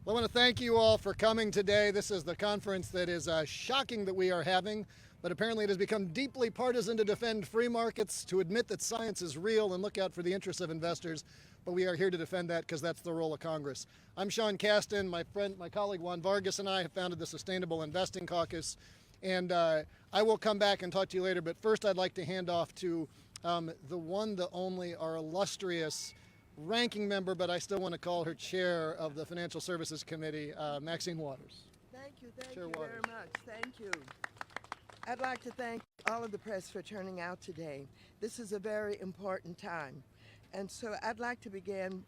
Well, I want to thank you all for coming today. This is the conference that is shocking that we are having, but apparently it has become deeply partisan to defend free markets, to admit that science is real and look out for the interests of investors. But we are here to defend that because that's the role of Congress. I'm Sean Casten. My colleague Juan Vargas and I have founded the Sustainable Investing Caucus. And I will come back and talk to you later. But first, I'd like to hand off to the one, the only, our illustrious ranking member, but I still want to call her chair of the Financial Services Committee, Maxine Waters. Thank you very much. Thank you. I'd like to thank all of the press for turning out today. This is a very important time. And so I'd like to begin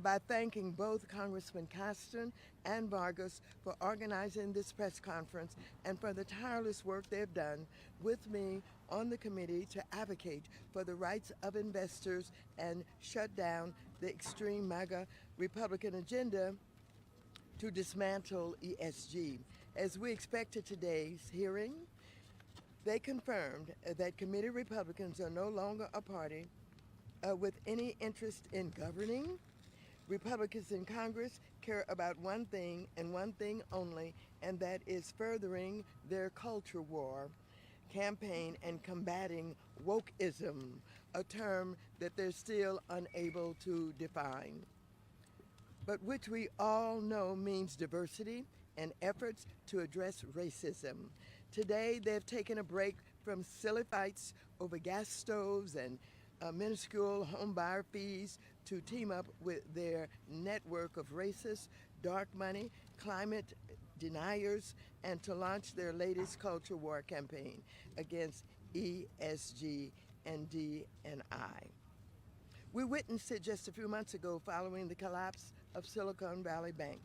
by thanking both Congressman Casten and Vargas for organizing this press conference and for the tireless work they've done with me on the committee to advocate for the rights of investors and shut down the extreme MAGA Republican agenda to dismantle ESG. As we expected today's hearing, they confirmed that committee Republicans are no longer a party with any interest in governing. Republicans in Congress care about one thing and one thing only, and that is furthering their culture war campaign and combating wokeism, a term that they're still unable to define, but which we all know means diversity and efforts to address racism. Today, they've taken a break from silly fights over gas stoves and minuscule home buyer fees to team up with their network of racists, dark money, climate deniers, and to launch their latest culture war campaign against ESG and D&I. We witnessed it just a few months ago following the collapse of Silicon Valley Bank,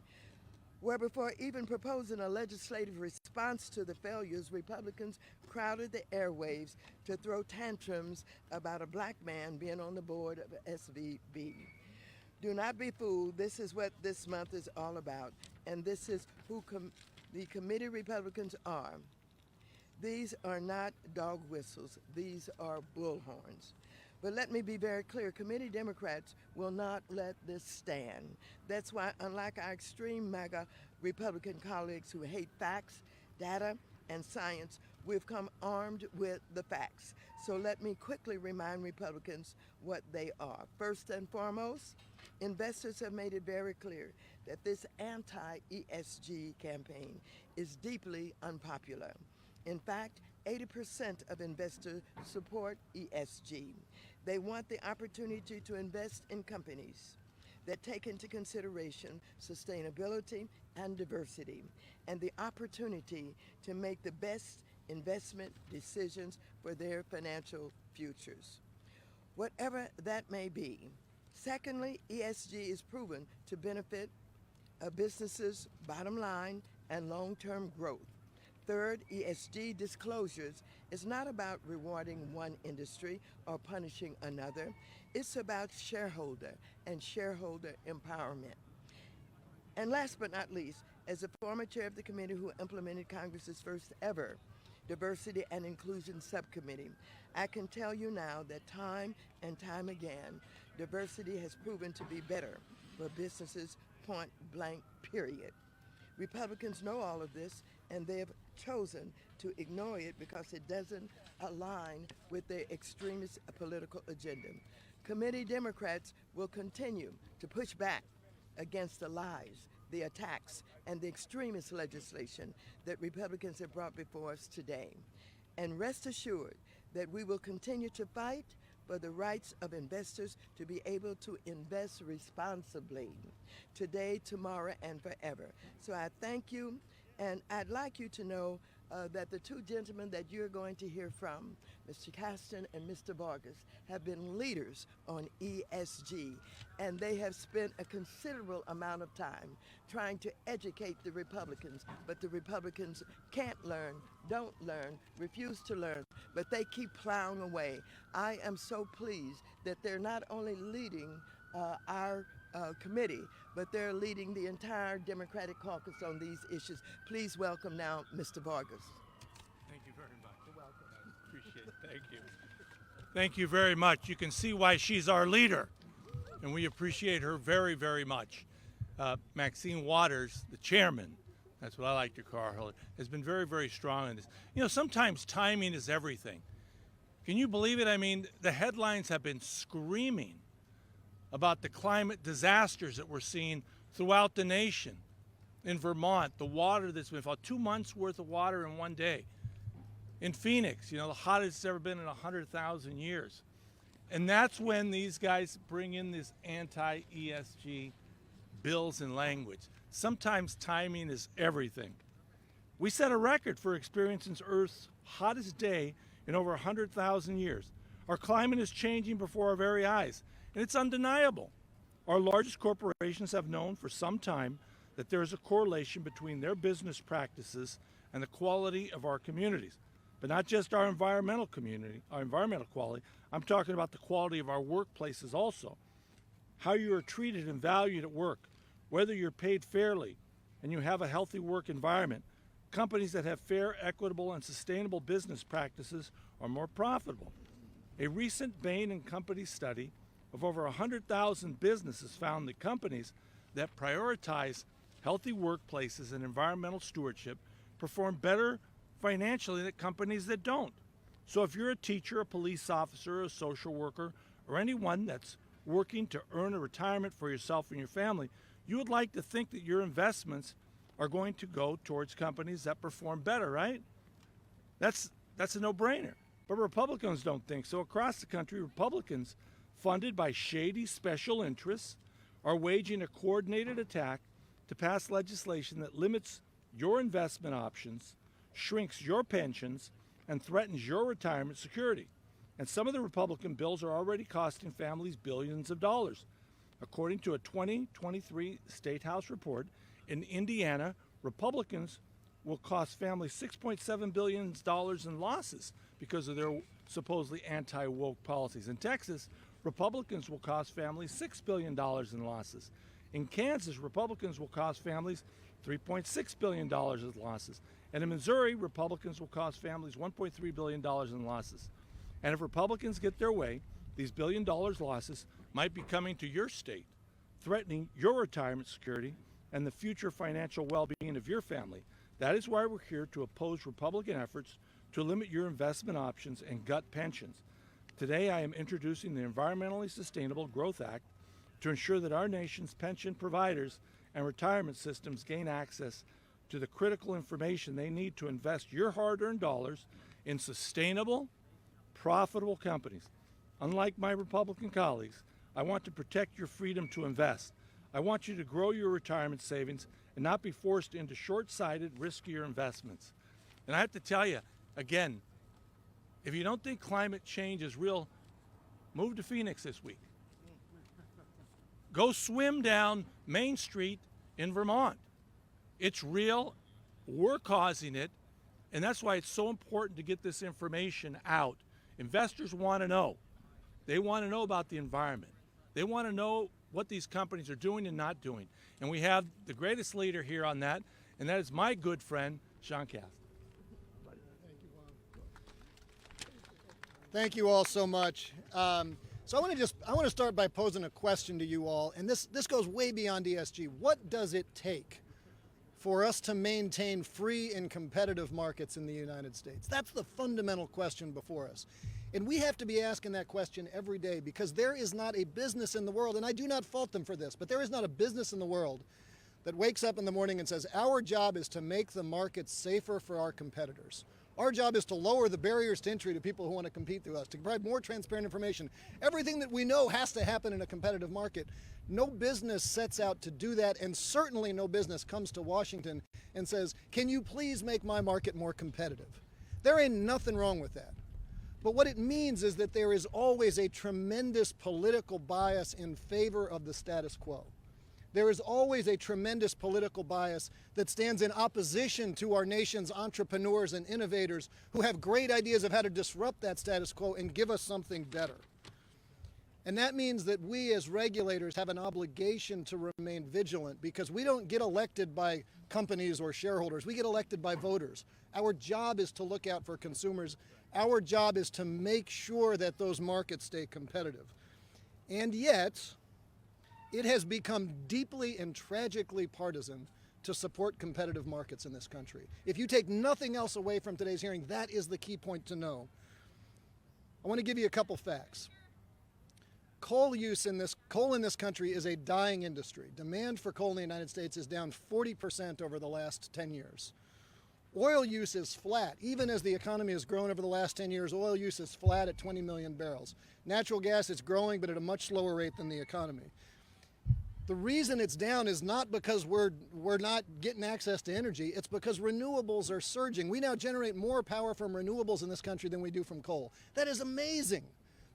where before even proposing a legislative response to the failures, Republicans crowded the airwaves to throw tantrums about a black man being on the board of SVB. Do not be fooled. This is what this month is all about, and this is who the committee Republicans are. These are not dog whistles. These are bullhorns. But let me be very clear, committee Democrats will not let this stand. That's why, unlike our extreme MAGA Republican colleagues who hate facts, data, and science, we've come armed with the facts. So let me quickly remind Republicans what they are. First and foremost, investors have made it very clear that this anti-ESG campaign is deeply unpopular. In fact, 80% of investors support ESG. They want the opportunity to invest in companies that take into consideration sustainability and diversity, and the opportunity to make the best investment decisions for their financial futures, whatever that may be. Secondly, ESG is proven to benefit businesses' bottom line and long-term growth. Third, ESG disclosures is not about rewarding one industry or punishing another. It's about shareholder and shareholder empowerment. And last but not least, as a former chair of the committee who implemented Congress's first ever Diversity and Inclusion Subcommittee, I can tell you now that time and time again, diversity has proven to be better for businesses, point blank, period. Republicans know all of this, and they have chosen to ignore it because it doesn't align with their extremist political agenda. Committee Democrats will continue to push back against the lies, the attacks, and the extremist legislation that Republicans have brought before us today. And rest assured that we will continue to fight for the rights of investors to be able to invest responsibly today, tomorrow, and forever. So I thank you, and I'd like you to know that the two gentlemen that you're going to hear from, Mr. Casten and Mr. Vargas, have been leaders on ESG, and they have spent a considerable amount of time trying to educate the Republicans, but the Republicans can't learn, don't learn, refuse to learn, but they keep plowing away. I am so pleased that they're not only leading our committee, but they're leading the entire Democratic caucus on these issues. Please welcome now Mr. Vargas. Thank you very much. You're welcome. I appreciate it. Thank you. Thank you very much. You can see why she's our leader, and we appreciate her very, very much. Maxine Waters, the chairman, that's what I like to call her, has been very, very strong in this. You know, sometimes timing is everything. Can you believe it? I mean, the headlines have been screaming about the climate disasters that we're seeing throughout the nation. In Vermont, the water that's been falling, 2 months worth of water in one day. In Phoenix, you know, the hottest it's ever been in 100,000 years. And that's when these guys bring in this anti-ESG bills and language. Sometimes timing is everything. We set a record for experiencing Earth's hottest day in over 100,000 years. Our climate is changing before our very eyes, and it's undeniable. Our largest corporations have known for some time that there is a correlation between their business practices and the quality of our communities. But not just our environmental quality. I'm talking about the quality of our workplaces also. How you are treated and valued at work, whether you're paid fairly and you have a healthy work environment. Companies that have fair, equitable, and sustainable business practices are more profitable. A recent Bain & Company study of over 100,000 businesses found that companies that prioritize healthy workplaces and environmental stewardship perform better financially than companies that don't. So if you're a teacher, a police officer, a social worker, or anyone that's working to earn a retirement for yourself and your family, you would like to think that your investments are going to go towards companies that perform better, right? That's a no-brainer. But Republicans don't think so. Across the country, Republicans, funded by shady special interests, are waging a coordinated attack to pass legislation that limits your investment options, shrinks your pensions, and threatens your retirement security. And some of the Republican bills are already costing families billions of dollars. According to a 2023 State House report, in Indiana, Republicans will cost families $6.7 billion in losses because of their supposedly anti-woke policies. In Texas, Republicans will cost families $6 billion in losses. In Kansas, Republicans will cost families $3.6 billion in losses. And in Missouri, Republicans will cost families $1.3 billion in losses. And if Republicans get their way, these billion-dollar losses might be coming to your state, threatening your retirement security and the future financial well-being of your family. That is why we're here to oppose Republican efforts to limit your investment options and gut pensions. Today, I am introducing the Environmentally Sustainable Growth Act to ensure that our nation's pension providers and retirement systems gain access to the critical information they need to invest your hard-earned dollars in sustainable, profitable companies. Unlike my Republican colleagues, I want to protect your freedom to invest. I want you to grow your retirement savings and not be forced into short-sighted, riskier investments. And I have to tell you, again, if you don't think climate change is real, move to Phoenix this week. Go swim down Main Street in Vermont. It's real. We're causing it. And that's why it's so important to get this information out. Investors want to know. They want to know about the environment. They want to know what these companies are doing and not doing. And we have the greatest leader here on that, and that is my good friend, Sean Cast. Thank you all so much. So I want to start by posing a question to you all, and this goes way beyond ESG. What does it take for us to maintain free and competitive markets in the United States? That's the fundamental question before us. And we have to be asking that question every day, because there is not a business in the world, and I do not fault them for this, but there is not a business in the world that wakes up in the morning and says, our job is to make the market safer for our competitors. Our job is to lower the barriers to entry to people who want to compete through us, to provide more transparent information. Everything that we know has to happen in a competitive market. No business sets out to do that, and certainly no business comes to Washington and says, can you please make my market more competitive? There ain't nothing wrong with that. But what it means is that there is always a tremendous political bias in favor of the status quo. There is always a tremendous political bias that stands in opposition to our nation's entrepreneurs and innovators who have great ideas of how to disrupt that status quo and give us something better. And that means that we as regulators have an obligation to remain vigilant, because we don't get elected by companies or shareholders. We get elected by voters. Our job is to look out for consumers. Our job is to make sure that those markets stay competitive. And yet, It has become deeply and tragically partisan to support competitive markets in this country. If you take nothing else away from today's hearing, that is the key point to know. I want to give you a couple facts. Coal in this country is a dying industry. Demand for coal in the United States is down 40% over the last 10 years. Oil use is flat. Even as the economy has grown over the last 10 years, oil use is flat at 20 million barrels. Natural gas is growing, but at a much slower rate than the economy. The reason it's down is not because we're not getting access to energy, it's because renewables are surging. We now generate more power from renewables in this country than we do from coal. That is amazing.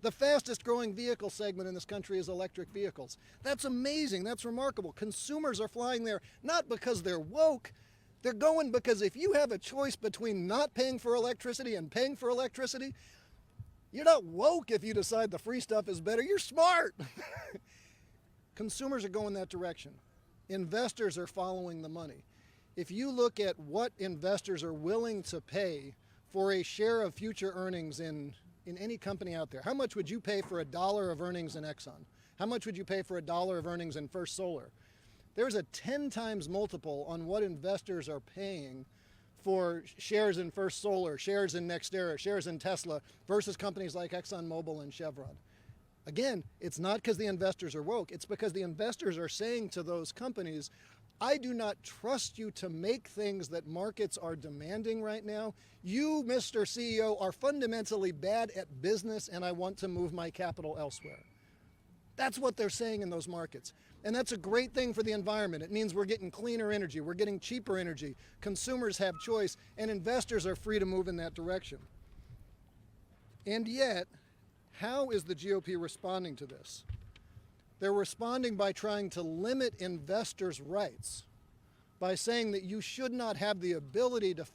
The fastest growing vehicle segment in this country is electric vehicles. That's amazing, that's remarkable. Consumers are flying there, not because they're woke, they're going because if you have a choice between not paying for electricity and paying for electricity, you're not woke if you decide the free stuff is better, you're smart. Consumers are going that direction. Investors are following the money. If you look at what investors are willing to pay for a share of future earnings in any company out there, how much would you pay for $1 of earnings in Exxon? How much would you pay for $1 of earnings in First Solar? There's a 10 times multiple on what investors are paying for shares in First Solar, shares in NextEra, shares in Tesla versus companies like ExxonMobil and Chevron. Again, it's not because the investors are woke, it's because the investors are saying to those companies, I do not trust you to make things that markets are demanding right now. You, Mr. CEO, are fundamentally bad at business and I want to move my capital elsewhere. That's what they're saying in those markets. And that's a great thing for the environment. It means we're getting cleaner energy, we're getting cheaper energy, consumers have choice, and investors are free to move in that direction. And yet, how is the GOP responding to this? They're responding by trying to limit investors' rights, by saying that you should not have the ability to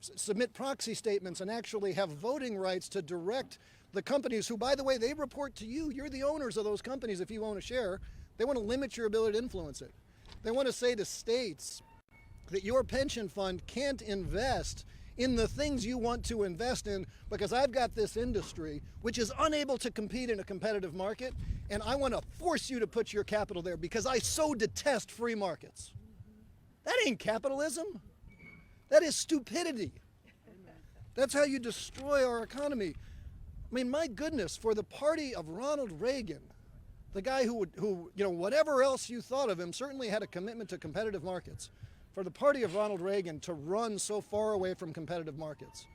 submit proxy statements and actually have voting rights to direct the companies who, by the way, they report to you. You're the owners of those companies if you own a share. They want to limit your ability to influence it. They want to say to states that your pension fund can't invest in the things you want to invest in because I've got this industry which is unable to compete in a competitive market and I want to force you to put your capital there because I so detest free markets. That ain't capitalism. That is stupidity. That's how you destroy our economy. I mean, my goodness, for the party of Ronald Reagan, the guy who, whatever else you thought of him, certainly had a commitment to competitive markets. For the party of Ronald Reagan to run so far away from competitive markets.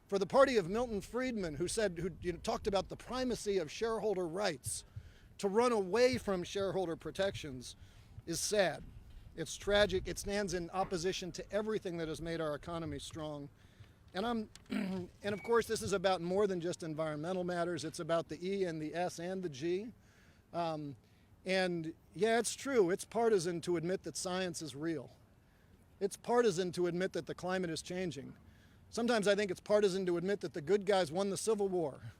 For the party of Milton Friedman, who talked about the primacy of shareholder rights, to run away from shareholder protections is sad. It's tragic. It stands in opposition to everything that has made our economy strong. And of course, this is about more than just environmental matters. It's about the E and the S and the G. And yeah, it's true. It's partisan to admit that science is real. It's partisan to admit that the climate is changing. Sometimes I think it's partisan to admit that the good guys won the Civil War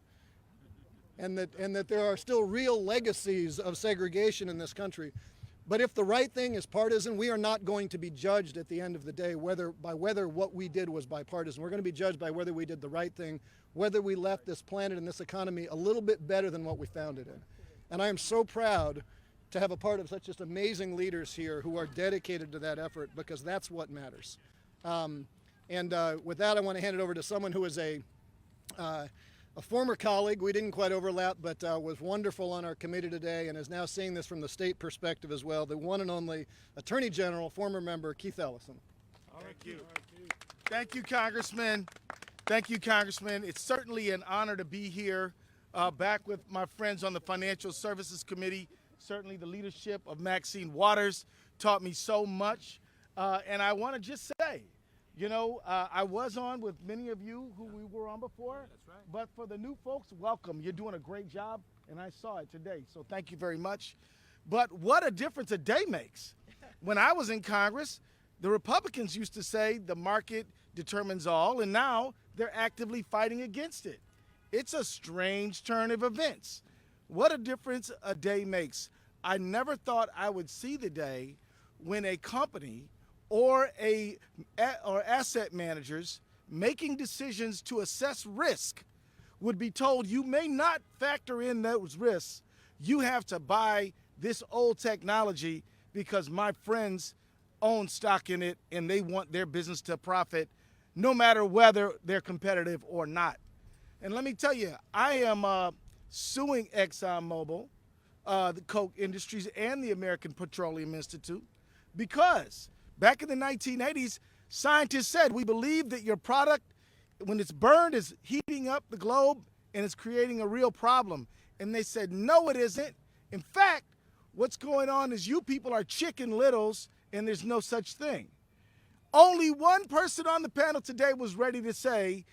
and that there are still real legacies of segregation in this country. But if the right thing is partisan, we are not going to be judged at the end of the day by whether what we did was bipartisan. We're going to be judged by whether we did the right thing, whether we left this planet and this economy a little bit better than what we found it in. And I am so proud to have a part of such just amazing leaders here who are dedicated to that effort because that's what matters. With that, I want to hand it over to someone who is a former colleague. We didn't quite overlap, but was wonderful on our committee today and is now seeing this from the state perspective as well, the one and only Attorney General, former member Keith Ellison. Thank you. Thank you, Congressman. Thank you, Congressman. It's certainly an honor to be here back with my friends on the Financial Services Committee. Certainly the leadership of Maxine Waters taught me so much. And I want to just say, I was on with many of you who we were on before. That's right. But for the new folks, welcome. You're doing a great job, and I saw it today. So thank you very much. But what a difference a day makes. When I was in Congress, the Republicans used to say the market determines all, and now they're actively fighting against it. It's a strange turn of events. What a difference a day makes. I never thought I would see the day when a company or asset managers making decisions to assess risk would be told you may not factor in those risks. You have to buy this old technology because my friends own stock in it and they want their business to profit no matter whether they're competitive or not. And let me tell you, I am suing ExxonMobil, the Koch Industries, and the American Petroleum Institute because back in the 1980s, scientists said, we believe that your product, when it's burned, is heating up the globe and it's creating a real problem. And they said, no, it isn't. In fact, what's going on is you people are Chicken Littles and there's no such thing. Only one person on the panel today was ready to say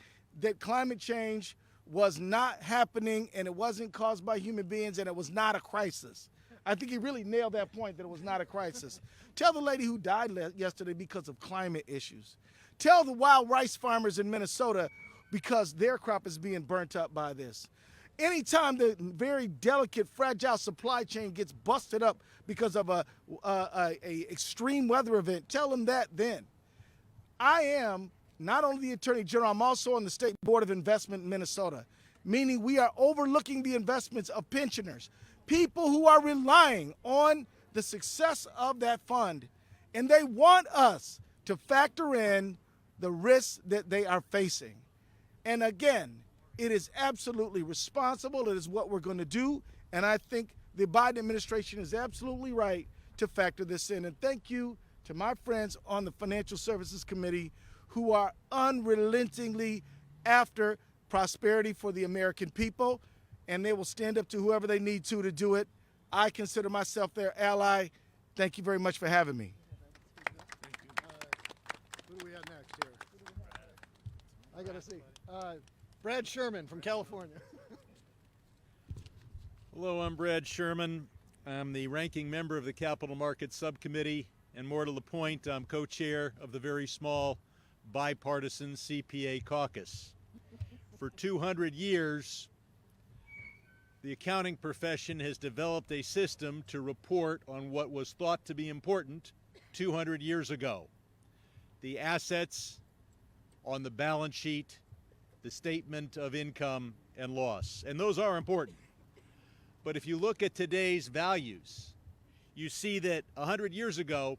that climate change was not happening and it wasn't caused by human beings and it was not a crisis. I think he really nailed that point, that it was not a crisis. Tell the lady who died yesterday because of climate issues. Tell the wild rice farmers in Minnesota because their crop is being burnt up by this. Anytime the very delicate, fragile supply chain gets busted up because of a extreme weather event, tell them that then. I am not only the Attorney General, I'm also on the State Board of Investment in Minnesota, meaning we are overlooking the investments of pensioners, people who are relying on the success of that fund, and they want us to factor in the risks that they are facing. And again, it is absolutely responsible. It is what we're going to do, and I think the Biden administration is absolutely right to factor this in. And thank you to my friends on the Financial Services Committee who are unrelentingly after prosperity for the American people, and they will stand up to whoever they need to do it. I consider myself their ally. Thank you very much for having me. Who do we have next here? I got to see. Brad Sherman from California. Hello, I'm Brad Sherman. I'm the ranking member of the Capital Markets Subcommittee, and more to the point, I'm co-chair of the very small bipartisan CPA Caucus. For 200 years, the accounting profession has developed a system to report on what was thought to be important 200 years ago. The assets on the balance sheet, the statement of income and loss. And those are important. But if you look at today's values, you see that 100 years ago,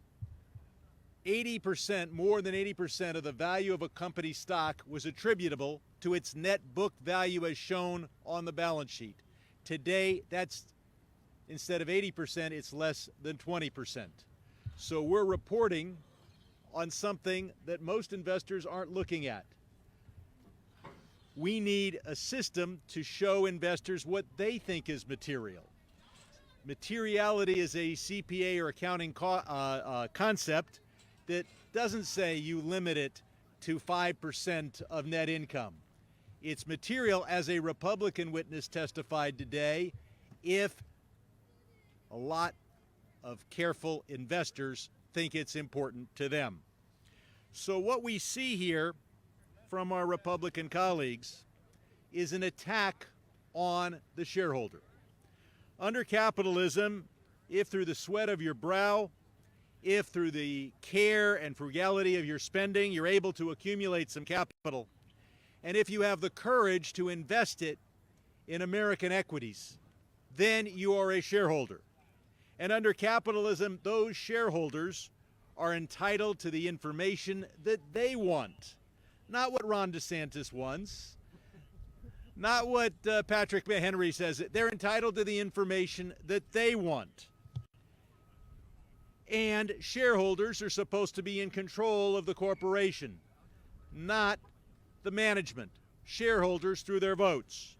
80%, more than 80% of the value of a company's stock was attributable to its net book value as shown on the balance sheet. Today, that's, instead of 80%, it's less than 20%. So we're reporting on something that most investors aren't looking at. We need a system to show investors what they think is material. Materiality is a CPA or accounting concept that doesn't say you limit it to 5% of net income. It's material, as a Republican witness testified today, if a lot of careful investors think it's important to them. So what we see here from our Republican colleagues is an attack on the shareholder. Under capitalism, if through the sweat of your brow, if through the care and frugality of your spending, you're able to accumulate some capital, and if you have the courage to invest it in American equities, then you are a shareholder. And under capitalism, those shareholders are entitled to the information that they want. Not what Ron DeSantis wants, not what Patrick Henry says. They're entitled to the information that they want. And shareholders are supposed to be in control of the corporation, not the management. Shareholders through their votes.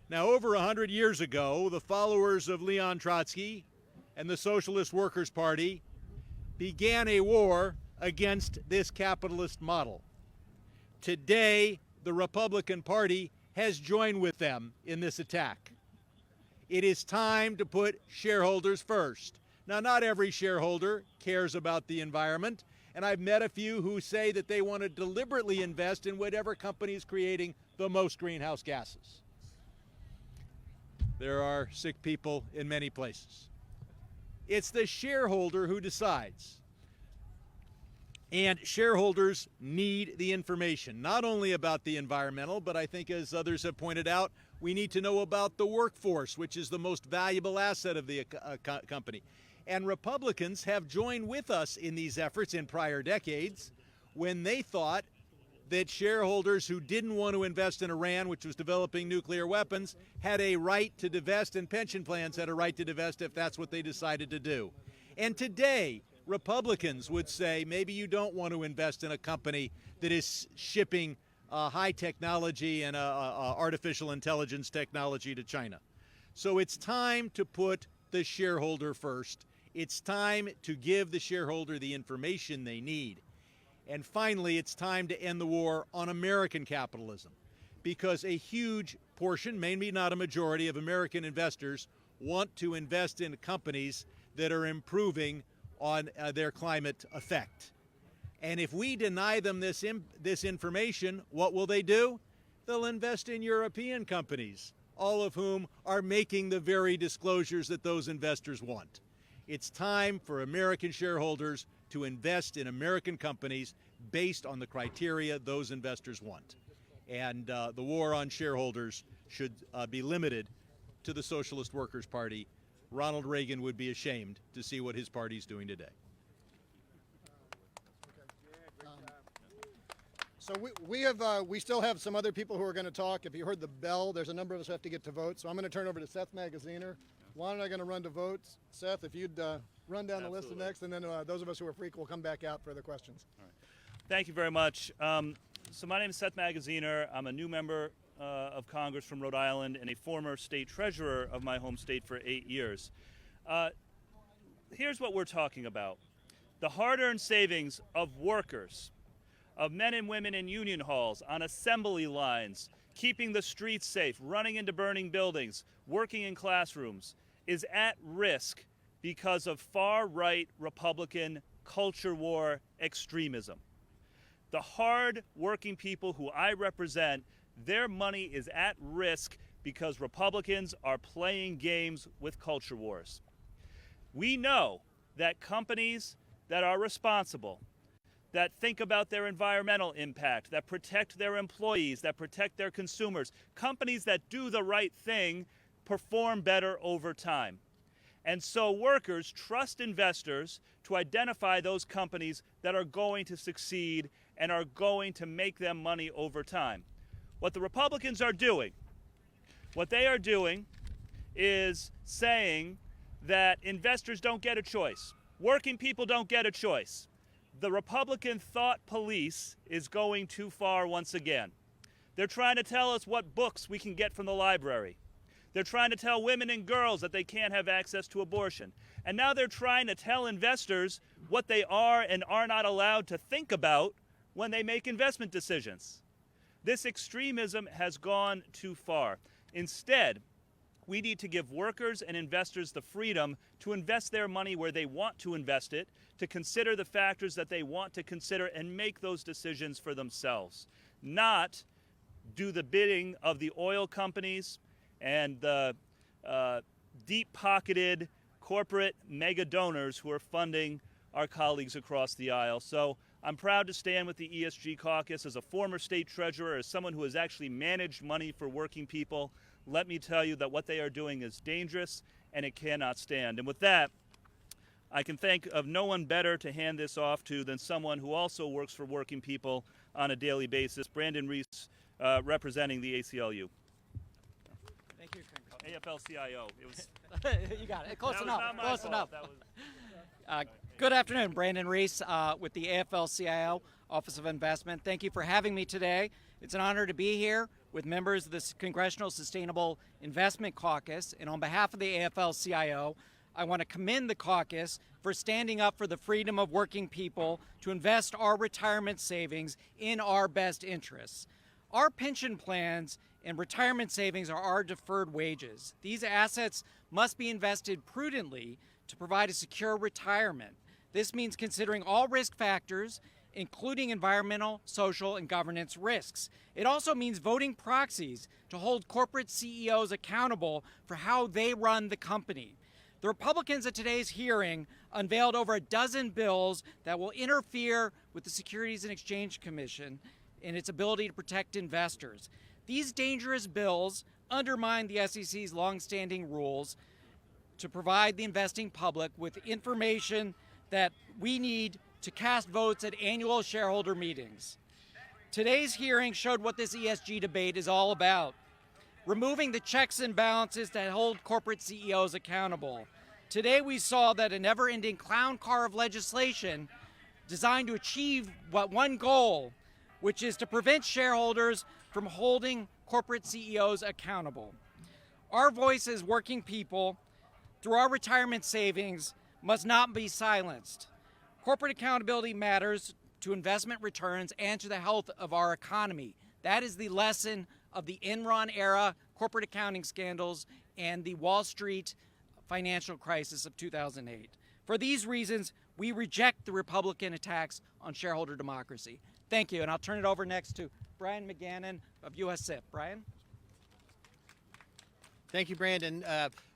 Now, over 100 years ago, the followers of Leon Trotsky and the Socialist Workers' Party began a war against this capitalist model. Today, the Republican Party has joined with them in this attack. It is time to put shareholders first. Now, not every shareholder cares about the environment, and I've met a few who say that they want to deliberately invest in whatever company is creating the most greenhouse gases. There are sick people in many places. It's the shareholder who decides. And shareholders need the information, not only about the environmental, but I think, as others have pointed out, We need to know about the workforce, which is the most valuable asset of the company. And Republicans have joined with us in these efforts in prior decades when they thought that shareholders who didn't want to invest in Iran, which was developing nuclear weapons, had a right to divest, and pension plans had a right to divest if that's what they decided to do. And today, Republicans would say maybe you don't want to invest in a company that is shipping high technology and artificial intelligence technology to China. So it's time to put the shareholder first. It's time to give the shareholder the information they need. And finally, it's time to end the war on American capitalism, because a huge portion, maybe not a majority, of American investors want to invest in companies that are improving on their climate effect. And if we deny them this information, what will they do? They'll invest in European companies, all of whom are making the very disclosures that those investors want. It's time for American shareholders to invest in American companies based on the criteria those investors want. And the war on shareholders should be limited to the Socialist Workers' Party. Ronald Reagan would be ashamed to see what his party's doing today. So we still have some other people who are going to talk. If you heard the bell, there's a number of us who have to get to vote. So I'm going to turn over to Seth Magaziner. Juan and I are going to run to votes. Seth, if you'd run down the list next, and then those of us who are freak will come back out for the questions. All right. Thank you very much. So my name is Seth Magaziner. I'm a new member of Congress from Rhode Island and a former state treasurer of my home state for 8 years. Here's what we're talking about. The hard-earned savings of workers, of men and women in union halls, on assembly lines, keeping the streets safe, running into burning buildings, working in classrooms, is at risk because of far-right Republican culture war extremism. The hard-working people who I represent, their money is at risk because Republicans are playing games with culture wars. We know that companies that are responsible, that think about their environmental impact, that protect their employees, that protect their consumers, companies that do the right thing perform better over time. And so workers trust investors to identify those companies that are going to succeed and are going to make them money over time. What the Republicans are doing, what they are doing is saying that investors don't get a choice. Working people don't get a choice. The Republican thought police is going too far once again. They're trying to tell us what books we can get from the library. They're trying to tell women and girls that they can't have access to abortion. And now they're trying to tell investors what they are and are not allowed to think about when they make investment decisions. This extremism has gone too far. Instead, we need to give workers and investors the freedom to invest their money where they want to invest it, to consider the factors that they want to consider and make those decisions for themselves, not do the bidding of the oil companies and the deep-pocketed corporate mega donors who are funding our colleagues across the aisle. So I'm proud to stand with the ESG Caucus as a former state treasurer, as someone who has actually managed money for working people. Let me tell you that what they are doing is dangerous and it cannot stand. And with that, I can think of no one better to hand this off to than someone who also works for working people on a daily basis, Brandon Reese, representing the ACLU. Thank you, AFL-CIO. It was. You got it. Close that enough. Was not my Close fault. enough. That was... Good afternoon, Brandon Reese with the AFL-CIO Office of Investment. Thank you for having me today. It's an honor to be here with members of the Congressional Sustainable Investment Caucus. And on behalf of the AFL-CIO, I want to commend the caucus for standing up for the freedom of working people to invest our retirement savings in our best interests. Our pension plans and retirement savings are our deferred wages. These assets must be invested prudently to provide a secure retirement. This means considering all risk factors, including environmental, social, and governance risks. It also means voting proxies to hold corporate CEOs accountable for how they run the company. The Republicans at today's hearing unveiled over a dozen bills that will interfere with the Securities and Exchange Commission and its ability to protect investors. These dangerous bills undermine the SEC's longstanding rules to provide the investing public with information that we need to cast votes at annual shareholder meetings. Today's hearing showed what this ESG debate is all about: removing the checks and balances that hold corporate CEOs accountable. Today we saw that a never-ending clown car of legislation designed to achieve one goal, which is to prevent shareholders from holding corporate CEOs accountable. Our voice as working people, through our retirement savings, must not be silenced. Corporate accountability matters to investment returns and to the health of our economy. That is the lesson of the Enron era corporate accounting scandals and the Wall Street financial crisis of 2008. For these reasons, we reject the Republican attacks on shareholder democracy. Thank you, and I'll turn it over next to Brian McGannon of USIP. Brian? Thank you, Brandon.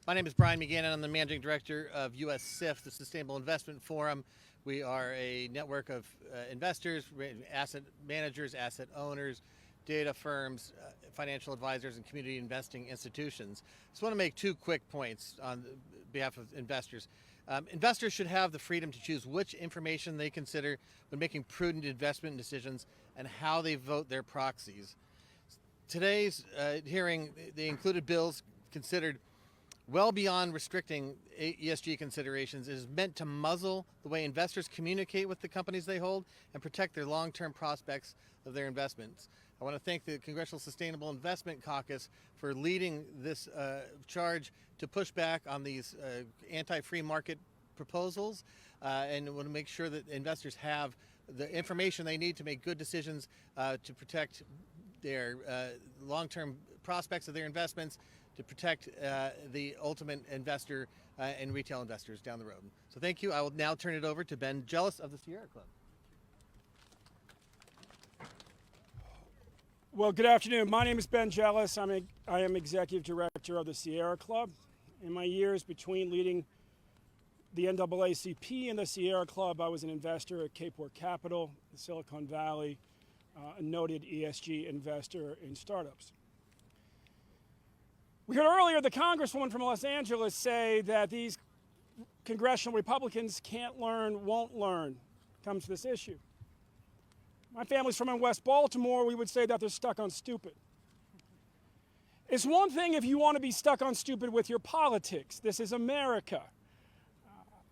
My name is Brian McGannon. I'm the Managing Director of USIF, the Sustainable Investment Forum. We are a network of investors, asset managers, asset owners, data firms, financial advisors, and community investing institutions. Just want to make two quick points on behalf of investors. Investors should have the freedom to choose which information they consider when making prudent investment decisions and how they vote their proxies. Today's hearing, the included bills considered well beyond restricting ESG considerations. It is meant to muzzle the way investors communicate with the companies they hold and protect their long-term prospects of their investments. I want to thank the Congressional Sustainable Investment Caucus for leading this charge to push back on these anti-free market proposals, and want to make sure that investors have the information they need to make good decisions to protect their long-term prospects of their investments, to protect the ultimate investor and retail investors down the road. So thank you. I will now turn it over to Ben Jealous of the Sierra Club. Well, good afternoon. My name is Ben Jealous. I am Executive Director of the Sierra Club. In my years between leading the NAACP and the Sierra Club, I was an investor at Cape Port Capital, the Silicon Valley, a noted ESG investor in startups. We heard earlier the Congresswoman from Los Angeles say that these congressional Republicans can't learn, won't learn, comes to this issue. My family's from in West Baltimore. We would say that they're stuck on stupid. It's one thing if you want to be stuck on stupid with your politics. This is America.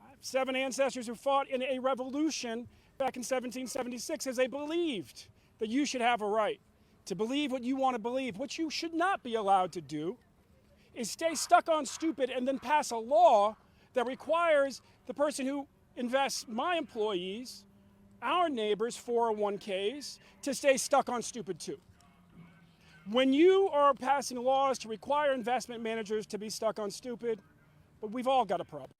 I have 7 ancestors who fought in a revolution back in 1776 because they believed that you should have a right to believe what you want to believe. What you should not be allowed to do is stay stuck on stupid and then pass a law that requires the person who invests, my employees, our neighbors' 401ks, to stay stuck on stupid too. When you are passing laws to require investment managers to be stuck on stupid, but we've all got a problem.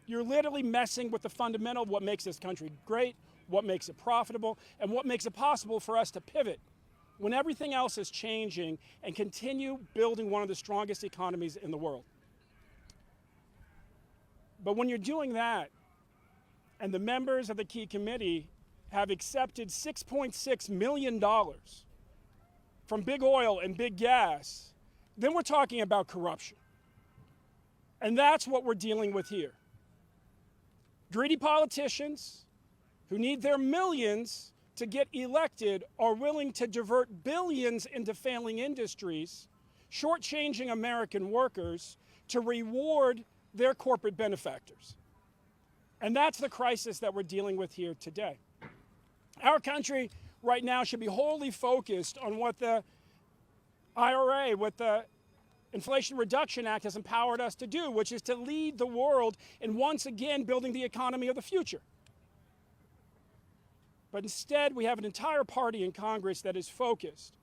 You're literally messing with the fundamental of what makes this country great, what makes it profitable, and what makes it possible for us to pivot when everything else is changing and continue building one of the strongest economies in the world. But when you're doing that, and the members of the key committee have accepted $6.6 million from big oil and big gas, then we're talking about corruption. And that's what we're dealing with here. Greedy politicians who need their millions to get elected are willing to divert billions into failing industries, shortchanging American workers to reward their corporate benefactors. And that's the crisis that we're dealing with here today. Our country right now should be wholly focused on what the IRA, what the Inflation Reduction Act has empowered us to do, which is to lead the world in once again building the economy of the future. But instead, we have an entire party in Congress that is focused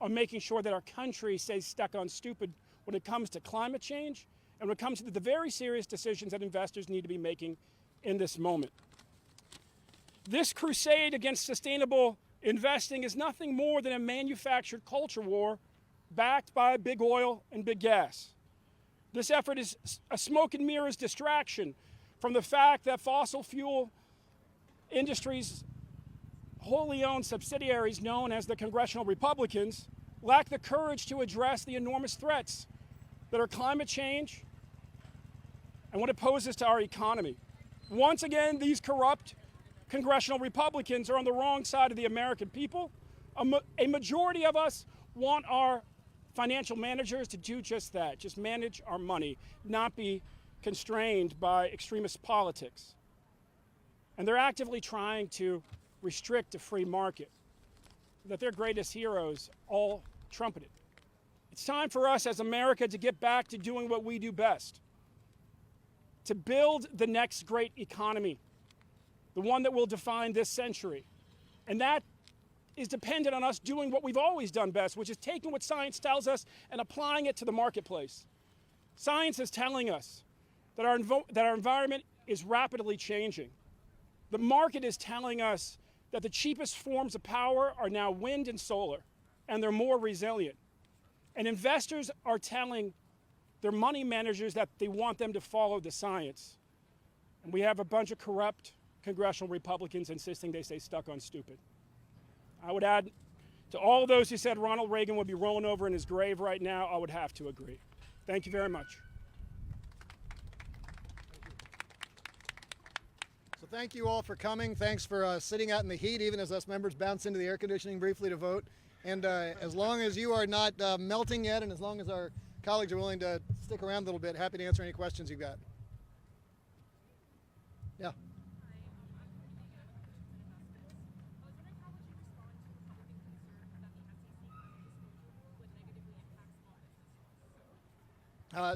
on making sure that our country stays stuck on stupid when it comes to climate change and when it comes to the very serious decisions that investors need to be making in this moment. This crusade against sustainable investing is nothing more than a manufactured culture war backed by big oil and big gas. This effort is a smoke and mirrors distraction from the fact that fossil fuel industries, wholly owned subsidiaries known as the Congressional Republicans, lack the courage to address the enormous threats that are climate change and what it poses to our economy. Once again, these corrupt congressional Republicans are on the wrong side of the American people. A majority of us want our financial managers to do just that, just manage our money, not be constrained by extremist politics. And they're actively trying to restrict a free market that their greatest heroes all trumpeted. It's time for us as America to get back to doing what we do best, to build the next great economy, the one that will define this century. And that is dependent on us doing what we've always done best, which is taking what science tells us and applying it to the marketplace. Science is telling us that our environment is rapidly changing. The market is telling us that the cheapest forms of power are now wind and solar, and they're more resilient. And investors are telling their money managers that they want them to follow the science. And we have a bunch of corrupt congressional Republicans insisting they stay stuck on stupid. I would add to all those who said Ronald Reagan would be rolling over in his grave right now, I would have to agree. Thank you very much. So thank you all for coming. Thanks for sitting out in the heat, even as us members bounce into the air conditioning briefly to vote. And as long as you are not melting yet, and as long as our colleagues are willing to stick around a little bit, happy to answer any questions you've got. Yeah.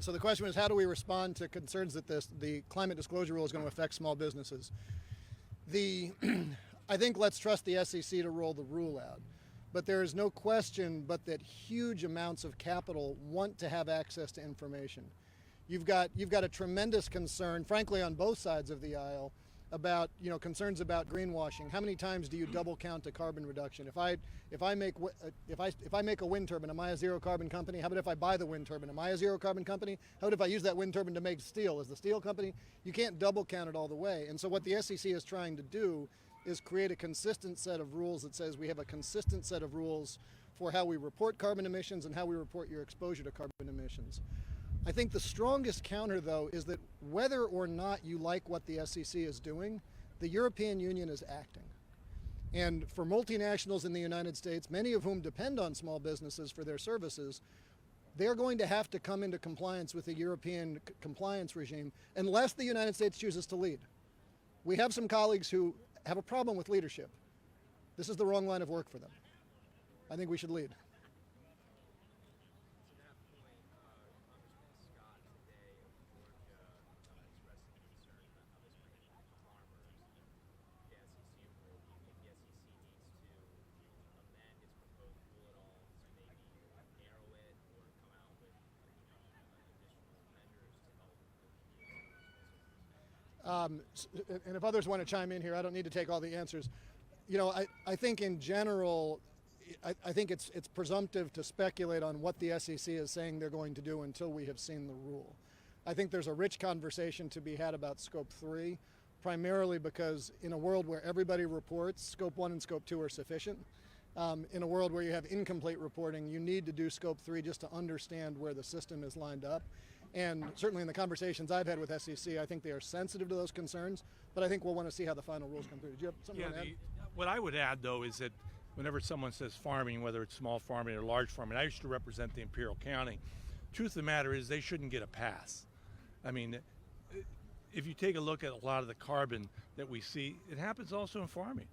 So the question was, how do we respond to concerns that the climate disclosure rule is going to affect small businesses? I think let's trust the SEC to roll the rule out. But there is no question but that huge amounts of capital want to have access to information. You've got a tremendous concern, frankly, on both sides of the aisle, about concerns about greenwashing. How many times do you double count a carbon reduction? If I make a wind turbine, am I a zero carbon company? How about if I buy the wind turbine? Am I a zero carbon company? How about if I use that wind turbine to make steel? As the steel company, you can't double count it all the way. And so what the SEC is trying to do is create a consistent set of rules that says we have a consistent set of rules for how we report carbon emissions and how we report your exposure to carbon emissions. I think the strongest counter, though, is that whether or not you like what the SEC is doing, the European Union is acting. And for multinationals in the United States, many of whom depend on small businesses for their services, they're going to have to come into compliance with the European compliance regime unless the United States chooses to lead. We have some colleagues who have a problem with leadership. This is the wrong line of work for them. I think we should lead. And if others want to chime in here, I don't need to take all the answers. I think in general, I think it's presumptive to speculate on what the SEC is saying they're going to do until we have seen the rule. I think there's a rich conversation to be had about Scope 3, primarily because in a world where everybody reports, Scope 1 and Scope 2 are sufficient. In a world where you have incomplete reporting, you need to do Scope 3 just to understand where the system is lined up. And certainly in the conversations I've had with SEC, I think they are sensitive to those concerns, but I think we'll want to see how the final rules come through. Did you have something to add? What I would add, though, is that whenever someone says farming, whether it's small farming or large farming, I used to represent the Imperial County. Truth of the matter is they shouldn't get a pass. I mean, if you take a look at a lot of the carbon that we see, it happens also in farming.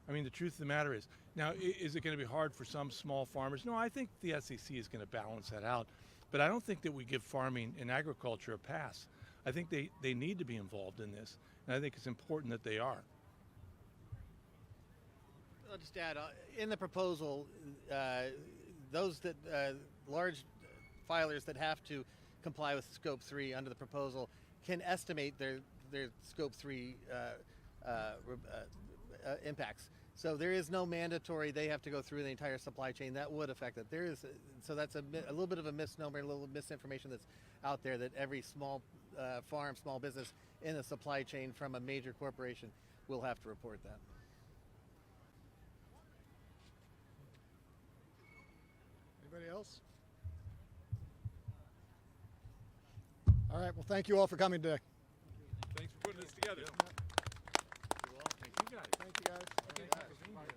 I mean, the truth of the matter is, now, is it going to be hard for some small farmers? No, I think the SEC is going to balance that out. But I don't think that we give farming and agriculture a pass. I think they need to be involved in this, and I think it's important that they are. I'll just add, in the proposal, those that large filers that have to comply with Scope 3 under the proposal can estimate their Scope 3 impacts. So there is no mandatory, they have to go through the entire supply chain. That would affect it. So that's a little bit of a misnomer, a little misinformation that's out there, that every small farm, small business in the supply chain from a major corporation will have to report that. Anybody else? All right, well, thank you all for coming today. Thanks for putting this together.